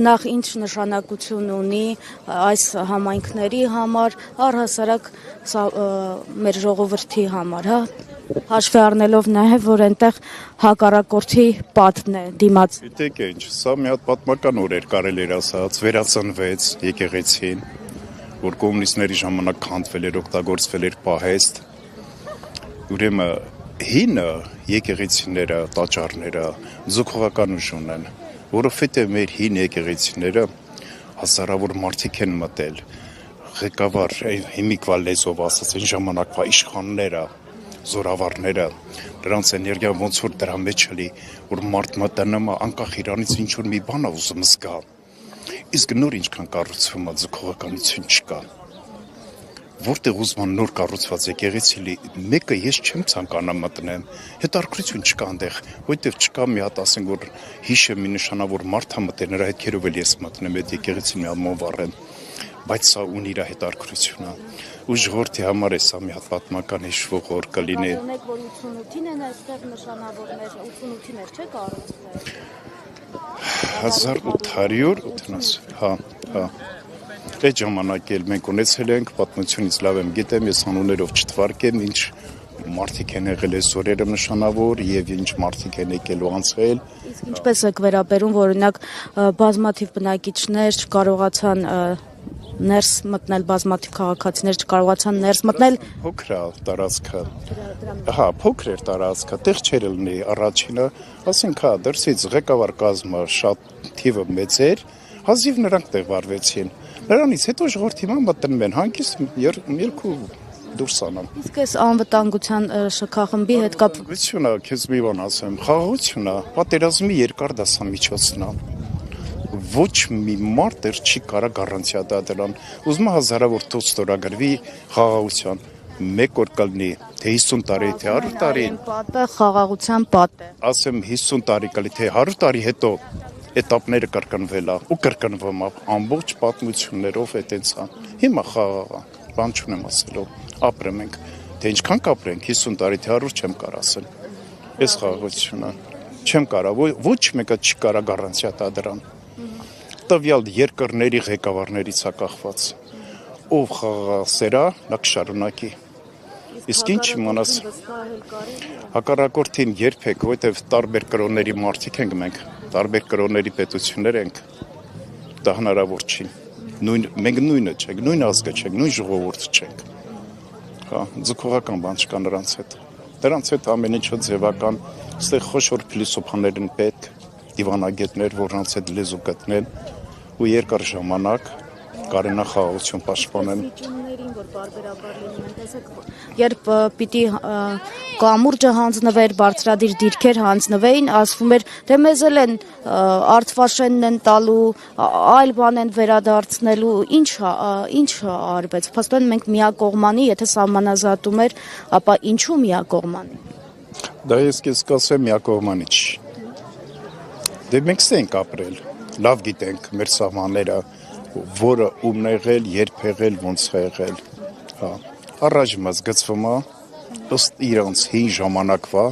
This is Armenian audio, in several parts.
նախ ինչ նշանակություն ունի այս համայնքների համար, առհասարակ մեր ժողովրդի համար, հա, հաշվի առնելով նաև, որ այնտեղ հակառակորդի պատն է դիմաց։ Գիտեք ինչ, սա մի հատ պատմական օր էր կարելի էր ասած, վերածնվեց եկեղեցին, որ կոմունիստների ժամանակ քանդվել էր, օգտագործվել էր պահեստ։ Ուրեմն հինը եկեղեցիները, տաճարները զուգողական ուժ ունեն, որովհետև մեր հին եկեղեցիները հազարավոր մարդիկ են մտել, ղեկավար հիմիկվա լեզվով ասած այն ժամանակվա իշխանները, զորավարները, դրանց էներգիան ոնց որ դրա մեջ էլի, որ մարդ մտնում է անկախ իրանից ինչ որ մի բան է ուզում զգա։ Իսկ նոր ինչքան կառուցվում է զուգողականություն չկա։ Որտեղ ուզում են նոր կառուցված եկեղեցի, մեկը ես չեմ ցանկանա մտնեմ, հետարքրություն չկա այնտեղ, որտեղ չկա մի հատ ասենք որ հիշը մի նշանավոր մարդ է մտել, նրա հետքերով էլ ես մտնեմ այդ եկեղեցին մի ամոն վառեմ, բայց սա ունի իր հետարքրությունը։ Ու ժողովրդի համար է սա մի հատ պատմական հիշվող օր կլինի։ Ունեք որ 88-ին են այստեղ նշանավորներ, 88-ին էր չէ կառուցվել։ 1870, հա։ Այդ ժամանակ էլ մենք ունեցել ենք, պատմությունից լավ եմ գիտեմ, ես անուններով չթվարկեմ, ինչ մարդիկ են եղել այս օրերը նշանավոր եւ ինչ մարդիկ են եկել ու անցել։ Իսկ ինչպես եք վերաբերում, որ օրինակ բազմաթիվ բնակիչներ չկարողացան ներս մտնել, բազմաթիվ քաղաքացիներ չկարողացան ներս մտնել։ Փոքր է տարածքը։ Հա, փոքր էր տարածքը, տեղ չէր լինի առաջինը, ասենք հա, դրսից ղեկավար կազմը շատ թիվը մեծ էր, հազիվ նրանք տեղ վարվեցին։ Նրանից հետո ժողովրդի մա մտնում են հանգիստ երկու դուրս անան։ Իսկ այս անվտանգության շքախմբի հետ Խաղաղությունը, քեզ մի բան ասեմ, խաղաղությունը պատերազմի երկար դասամիջոցն է։ Ոչ մի մարդ չի կարող գարանտիա տա դրան։ Ուզում եմ հազարավոր թող ստորագրվի խաղաղության։ Մեկ օր կլինի, թե 50 տարի, թե 100 տարի։ պատը խաղաղության պատ է։ Ասեմ 50 տարի կլի, թե 100 տարի հետո էտապները կրկնվելա ու կրկնվում է ամբողջ պատմություններով այդենցա։ Հիմա խաղաղ է, բան չունեմ ասելու, ապրեմ ենք, թե ինչքան կապրենք 50 տարի, թե 100 չեմ կարող ասել։ Այս խաղաղությունը չեմ կարող, ոչ մեկը չի կարող գարանտիա տա դրան։ Տվյալ երկրների ղեկավարներից է կախված։ Ով խաղաղասեր է, նա կշարունակի։ Իսկ ինչ իմանաս հակառակորդին երբեք, որովհետև տարբեր կրոնների մարդիկ ենք մենք, տարբեր կրոնների պետություններ ենք, դա հնարավոր չի։ Մենք նույնը չենք, նույն ազգը չենք, նույն ժողովուրդ չենք։ Հա, ձգողական բան չկա նրանց հետ։ Դրանց հետ ամեն ինչը ձևական, այստեղ խոշոր փիլիսոփաներ են պետք, դիվանագետներ, որոնց հետ լեզու գտնեն ու երկար ժամանակ կարենա խաղաղություն պաշտպանեն։ Որ բարբերաբար լինում են, տեսեք, երբ պիտի կամուրջը հանձնվեր, բարձրադիր դիրքեր հանձնվեին, ասվում էր, թե մեզ էլ են արտվաշենն են տալու, այլ բան են վերադարձնելու, ինչ արվեց։ Փաստորեն մենք միակողմանի, եթե սահմանազատում էր, ապա ինչու միակողմանի։ Դա ես քեզ կասեմ միակողմանի չի։ Դե մենք ստենք ապրել, լավ գիտենք մեր սահմանները, որը ումն է եղել, երբ եղել, ոնց է եղել։ Հա, առայժմ զգացվում է ըստ իրանց հին ժամանակվա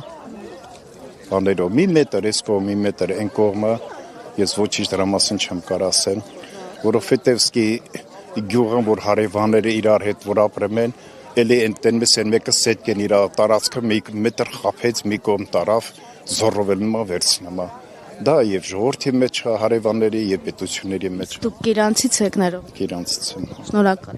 բաներով։ Մի մետր էս կողմ, մի մետր այն կողմը, ես ոչինչ դրա մասին չեմ կարող ասել, որովհետև սկի գյուղան, որ հարևանները իրար հետ որ ապրում են, էլի այնտեն մեզ են մեկը սետկեն իր տարածքը մի մետր խափեց, մի կողմ տարավ, զոռովել նմա վերցնում է։ Դա եւ ժողովրդի մեջ հարևանների եւ պետությունների մեջ։ Դուք իրանցից եք ներող։ Իրանցից եմ։ Շնորհակալ։